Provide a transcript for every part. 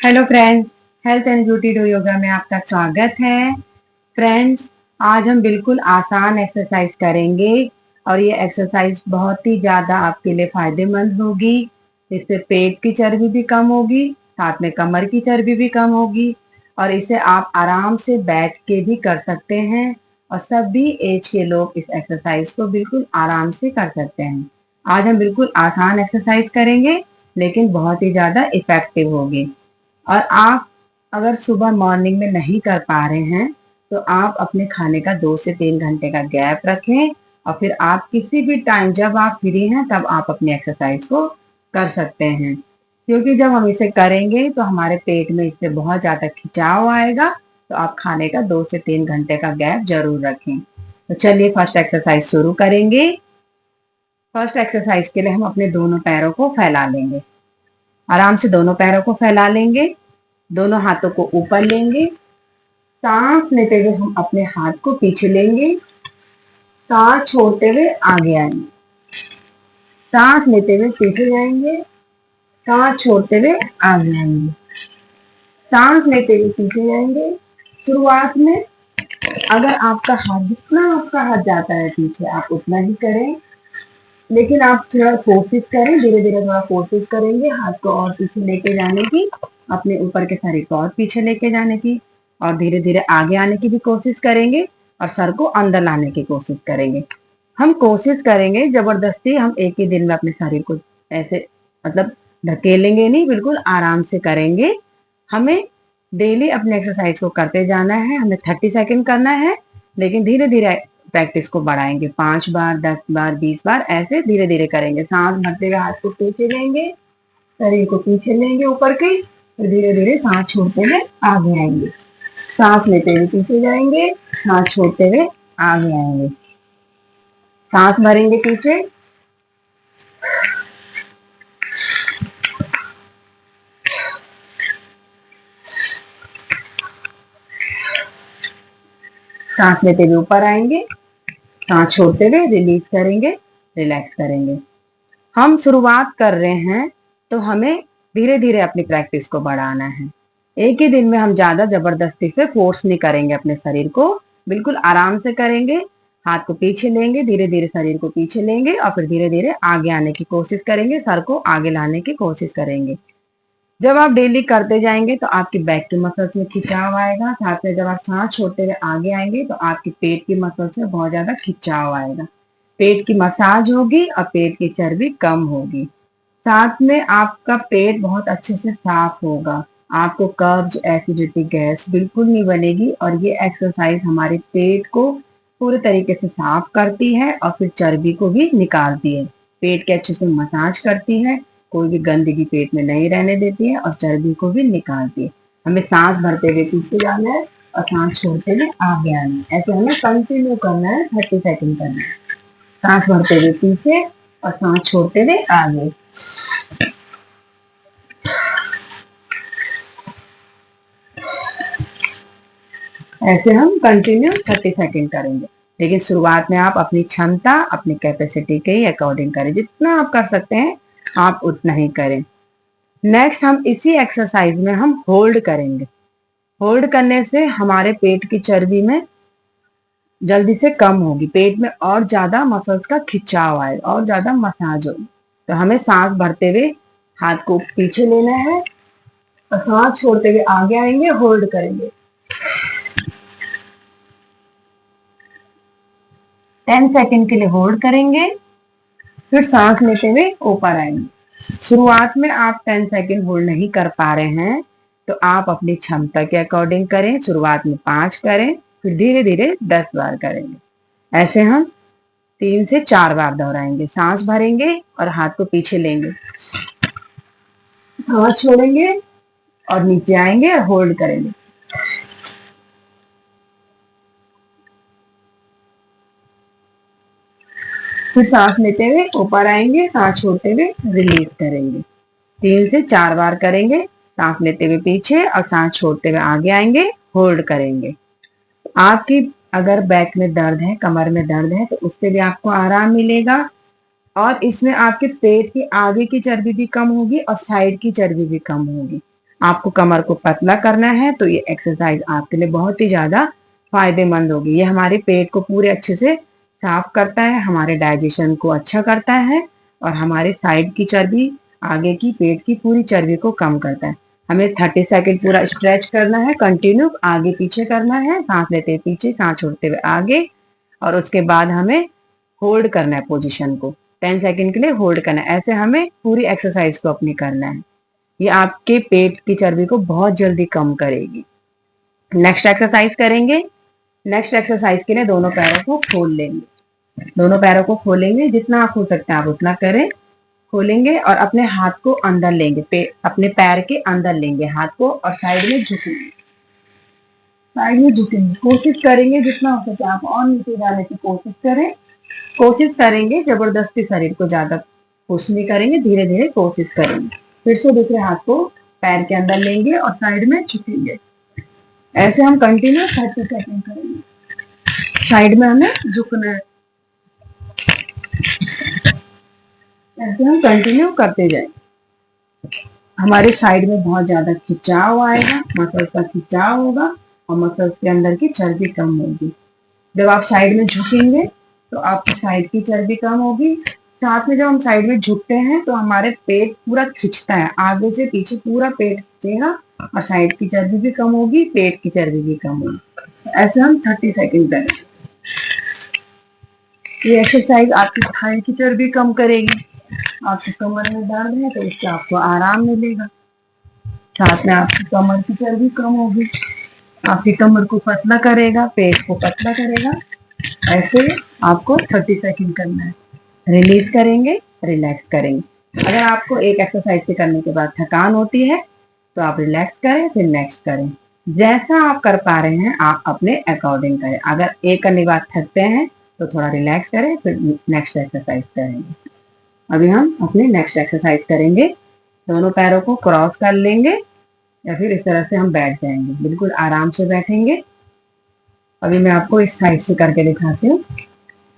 Hello friends, health and beauty do yoga में आपका स्वागत है। फ्रेंड्स, आज हम बिल्कुल आसान एक्सरसाइज करेंगे और ये एक्सरसाइज बहुत ही ज़्यादा आपके लिए फायदेमंद होगी। इससे पेट की चर्बी भी कम होगी, साथ में कमर की चर्बी भी कम होगी और इसे आप आराम से बैठ के भी कर सकते हैं और सभी एज के लोग इस एक्सरसाइज को बिल्कुल आराम से कर सकते हैं। आज हम बिल्कुल आसान एक्सरसाइज करेंगे लेकिन बहुत ही ज़्यादा इफेक्टिव होगी। और आप अगर सुबह मॉर्निंग में नहीं कर पा रहे हैं तो आप अपने खाने का 2 से 3 घंटे का गैप रखें और फिर आप किसी भी टाइम जब आप फ्री हैं तब आप अपनी एक्सरसाइज को कर सकते हैं। क्योंकि जब हम इसे करेंगे तो हमारे पेट में इससे बहुत ज्यादा खिंचाव आएगा। तो आप खाने का 2 से 3 घंटे का गैप जरूर रखें। तो चलिए फर्स्ट एक्सरसाइज शुरू करेंगे। फर्स्ट एक्सरसाइज के लिए हम अपने दोनों पैरों को फैला लेंगे। आराम से दोनों पैरों को फैला लेंगे, दोनों हाथों को ऊपर लेंगे। सांस लेते हुए हम अपने हाथ को पीछे लेंगे, सांस छोड़ते हुए आगे आएंगे। सांस लेते हुए पीछे जाएंगे, सांस छोड़ते हुए आगे आएंगे। सांस लेते हुए पीछे जाएंगे। शुरुआत में अगर आपका हाथ जितना आपका हाथ जाता है पीछे आप उतना ही करें, लेकिन आप थोड़ा कोशिश करें, धीरे धीरे थोड़ा कोशिश करेंगे हाथ को और पीछे लेके जाने की, अपने ऊपर के शरीर को और पीछे लेके जाने की और धीरे धीरे आगे आने की भी कोशिश करेंगे और सर को अंदर लाने की कोशिश करेंगे। हम कोशिश करेंगे जबरदस्ती हम एक ही दिन में अपने शरीर को ऐसे मतलब धकेलेंगे नहीं, बिल्कुल आराम से करेंगे। हमें डेली अपने एक्सरसाइज को करते जाना है। हमें 30 सेकंड करना है, लेकिन धीरे धीरे प्रैक्टिस को बढ़ाएंगे। 5 बार, 10 बार, 20 बार ऐसे धीरे धीरे करेंगे। सांस भरते हुए हाथ को पीछे लेंगे, शरीर को पीछे लेंगे ऊपर के, फिर धीरे धीरे सांस छोड़ते हुए आगे आएंगे। सांस लेते हुए पीछे जाएंगे, सांस छोड़ते हुए आगे आएंगे। सांस भरेंगे पीछे, सांस लेते हुए ऊपर आएंगे, सांस छोड़ते हुए रिलीज करेंगे, रिलैक्स करेंगे। हम शुरुआत कर रहे हैं तो हमें धीरे धीरे अपनी प्रैक्टिस को बढ़ाना है। एक ही दिन में हम ज्यादा जबरदस्ती से फोर्स नहीं करेंगे अपने शरीर को, बिल्कुल आराम से करेंगे। हाथ को पीछे लेंगे, धीरे धीरे शरीर को पीछे लेंगे और फिर धीरे धीरे आगे आने की कोशिश करेंगे, सर को आगे लाने की कोशिश करेंगे। जब आप डेली करते जाएंगे तो आपकी बैक की मसल्स में खिंचाव आएगा, साथ में जब आप सांस छोड़ते हुए आगे आएंगे तो आपकी पेट की मसल्स में बहुत ज्यादा खिंचाव आएगा। पेट की मसाज होगी और पेट की चर्बी कम होगी। साथ में आपका पेट बहुत अच्छे से साफ होगा। आपको कब्ज, एसिडिटी, गैस बिल्कुल नहीं बनेगी और ये एक्सरसाइज हमारे पेट को पूरे तरीके से साफ करती है और फिर चर्बी को भी निकालती है। पेट के अच्छे से मसाज करती है, कोई भी गंदगी पेट में नहीं रहने देती है और चर्बी को भी निकालती है। हमें सांस भरते हुए पीछे जाना है और सांस छोड़ते हुए आगे आना है। ऐसे हमें कंटिन्यू करना है, 30 सेकंड करना है। सांस भरते हुए पीछे और सांस छोड़ते हुए आगे। ऐसे हम कंटिन्यू 30 सेकंड करेंगे। लेकिन शुरुआत में आप अपनी क्षमता, अपनी कैपेसिटी के ही अकॉर्डिंग करें। जितना आप कर सकते हैं आप उतना ही करें। नेक्स्ट हम इसी एक्सरसाइज में हम होल्ड करेंगे। होल्ड करने से हमारे पेट की चर्बी में जल्दी से कम होगी, पेट में और ज्यादा मसल्स का खिंचाव आएगा और ज्यादा मसाज होगी। तो हमें सांस भरते हुए हाथ को पीछे लेना है और सांस छोड़ते हुए आगे आएंगे, होल्ड करेंगे। 10 सेकंड के लिए होल्ड करेंगे, फिर सांस लेते हुए ऊपर आएंगे। शुरुआत में आप 10 सेकंड होल्ड नहीं कर पा रहे हैं तो आप अपनी क्षमता के अकॉर्डिंग करें। शुरुआत में 5 करें, फिर धीरे धीरे 10 बार करेंगे। ऐसे हम 3 से 4 बार दोहराएंगे। सांस भरेंगे और हाथ को पीछे लेंगे, सांस छोड़ेंगे और नीचे आएंगे और होल्ड करेंगे। फिर सांस लेते हुए ऊपर आएंगे, सांस छोड़ते हुए रिलीज करेंगे। 3 से 4 बार करेंगे। सांस लेते हुए पीछे और सांस छोड़ते हुए आगे आएंगे, होल्ड करेंगे। आपकी अगर बैक में दर्द है, कमर में दर्द है तो उससे भी आपको आराम मिलेगा और इसमें आपके पेट की आगे की चर्बी भी कम होगी और साइड की चर्बी भी कम होगी। आपको कमर को पतला करना है तो ये एक्सरसाइज आपके लिए बहुत ही ज्यादा फायदेमंद होगी। ये हमारे पेट को पूरे अच्छे से साफ करता है, हमारे डाइजेशन को अच्छा करता है और हमारे साइड की चर्बी, आगे की पेट की पूरी चर्बी को कम करता है। हमें 30 सेकंड पूरा स्ट्रेच करना है, कंटिन्यू आगे पीछे करना है, सांस लेते हुए पीछे, सांस छोड़ते हुए आगे, और उसके बाद हमें होल्ड करना है पोजीशन को, 10 सेकंड के लिए होल्ड करना है। ऐसे हमें पूरी एक्सरसाइज को अपनी करना है। ये आपके पेट की चर्बी को बहुत जल्दी कम करेगी। नेक्स्ट एक्सरसाइज करेंगे। नेक्स्ट एक्सरसाइज के लिए दोनों पैरों को खोल लेंगे। दोनों पैरों को खोलेंगे, जितना आप हो सकते हैं आप उतना करें। खोलेंगे और अपने हाथ को अंदर लेंगे, अपने पैर के अंदर लेंगे हाथ को और साइड में झुकेंगे। साइड में झुकेंगे, कोशिश करेंगे जितना हो सके आप और नीचे जाने की कोशिश करें। कोशिश करेंगे, जबरदस्ती शरीर को ज्यादा पुश नहीं करेंगे, धीरे धीरे कोशिश करेंगे। फिर से दूसरे हाथ को पैर के अंदर लेंगे और साइड में झुकेंगे। ऐसे हम कंटिन्यू 30 सेकंड करेंगे। साइड में हमें झुकना है, ऐसे हम कंटिन्यू करते जाएंगे। हमारे साइड में बहुत ज्यादा खिंचाव आएगा, मसल्स का खिंचाव होगा और मसल्स के अंदर की चर्बी कम होगी। जब आप साइड में झुकेंगे तो आपकी साइड की चर्बी कम होगी। साथ में जब हम साइड में झुकते हैं तो हमारे पेट पूरा खिंचता है, आगे से पीछे पूरा पेट खिंचेगा और साइड की चर्बी भी कम होगी, पेट की चर्बी भी कम होगी। ऐसे हम 30 सेकंड करेंगे। ये एक्सरसाइज आपकी थाई की चर्बी कम करेगी। आपकी कमर में दर्द है तो इससे आपको आराम मिलेगा। साथ में आपकी कमर की चर्बी कम होगी, आपकी कमर को पतला करेगा, पेट को पतला करेगा। ऐसे आपको 30 सेकंड करना है। रिलीज करेंगे, रिलैक्स करेंगे। अगर आपको एक एक्सरसाइज के करने के बाद थकान होती है तो आप रिलैक्स करें, फिर नेक्स्ट करें। जैसा आप कर पा रहे हैं आप अपने अकॉर्डिंग करें। अगर एक करने के बाद थकते हैं तो थोड़ा रिलैक्स करें, फिर नेक्स्ट एक्सरसाइज करेंगे। अभी हम अपने नेक्स्ट एक्सरसाइज करेंगे। दोनों पैरों को क्रॉस कर लेंगे या फिर इस तरह से हम बैठ जाएंगे, बिल्कुल आराम से बैठेंगे। अभी मैं आपको इस साइड से करके दिखाती हूँ।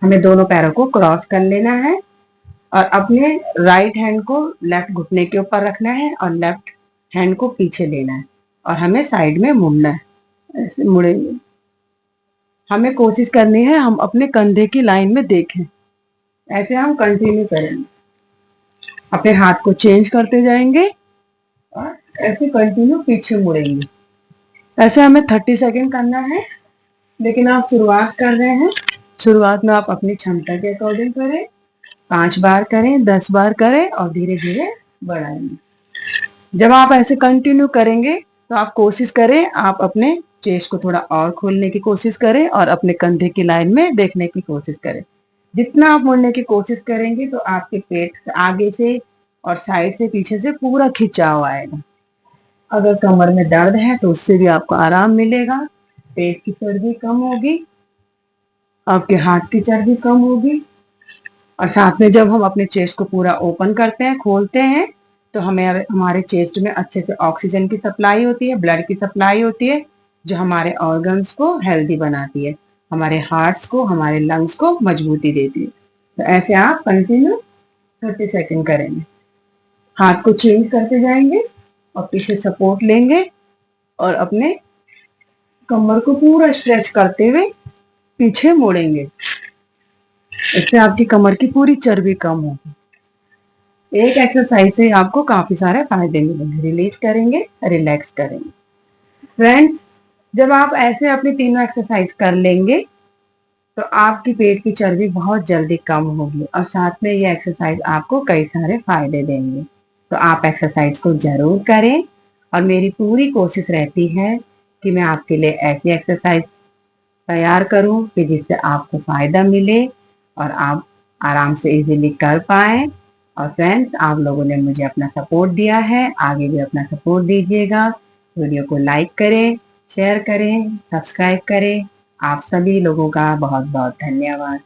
हमें दोनों पैरों को क्रॉस कर लेना है और अपने राइट हैंड को लेफ्ट घुटने के ऊपर रखना है और लेफ्ट हैंड को पीछे लेना है और हमें साइड में मुड़ना है। ऐसे मुड़ेंगे। हमें कोशिश करनी है हम अपने कंधे की लाइन में देखें। ऐसे हम कंटिन्यू करेंगे, अपने हाथ को चेंज करते जाएंगे और ऐसे कंटिन्यू पीछे मुड़ेंगे। ऐसे हमें 30 सेकंड करना है, लेकिन आप शुरुआत कर रहे हैं। शुरुआत में आप अपनी क्षमता के अकॉर्डिंग करें, 5 बार करें, 10 बार करें और धीरे धीरे बढ़ाएंगे। जब आप ऐसे कंटिन्यू करेंगे तो आप कोशिश करें, आप अपने चेस्ट को थोड़ा और खोलने की कोशिश करें और अपने कंधे की लाइन में देखने की कोशिश करें। जितना आप मुड़ने की कोशिश करेंगे तो आपके पेट आगे से और साइड से, पीछे से पूरा खिंचाव आएगा। अगर कमर में दर्द है तो उससे भी आपको आराम मिलेगा, पेट की चर्बी कम होगी, आपके हाथ की चर्बी कम होगी। और साथ में जब हम अपने चेस्ट को पूरा ओपन करते हैं, खोलते हैं, तो हमें हमारे चेस्ट में अच्छे से ऑक्सीजन की सप्लाई होती है, ब्लड की सप्लाई होती है, जो हमारे ऑर्गन्स को हेल्दी बनाती है, हमारे हार्ट्स को, हमारे लंग्स को मजबूती देती है। तो ऐसे आप कंटिन्यू 30 सेकंड करेंगे। हाथ को चेंज करते जाएंगे और पीछे सपोर्ट लेंगे और अपने कमर को पूरा स्ट्रेच करते हुए पीछे मोड़ेंगे। इससे आपकी कमर की पूरी चर्बी कम होगी। एक एक्सरसाइज से आपको काफी सारे फायदे मिलेंगे। रिलीज करेंगे, रिलैक्स करेंगे। फ्रेंड्स, जब आप ऐसे अपनी तीनों एक्सरसाइज कर लेंगे तो आपकी पेट की चर्बी बहुत जल्दी कम होगी और साथ में ये एक्सरसाइज आपको कई सारे फायदे देंगे। तो आप एक्सरसाइज को जरूर करें और मेरी पूरी कोशिश रहती है कि मैं आपके लिए ऐसी एक्सरसाइज तैयार करूं कि जिससे आपको फायदा मिले और आप आराम से इजीली कर पाए। और फ्रेंड्स, आप लोगों ने मुझे अपना सपोर्ट दिया है, आगे भी अपना सपोर्ट दीजिएगा। वीडियो को लाइक करें, शेयर करें, सब्सक्राइब करें। आप सभी लोगों का बहुत बहुत धन्यवाद।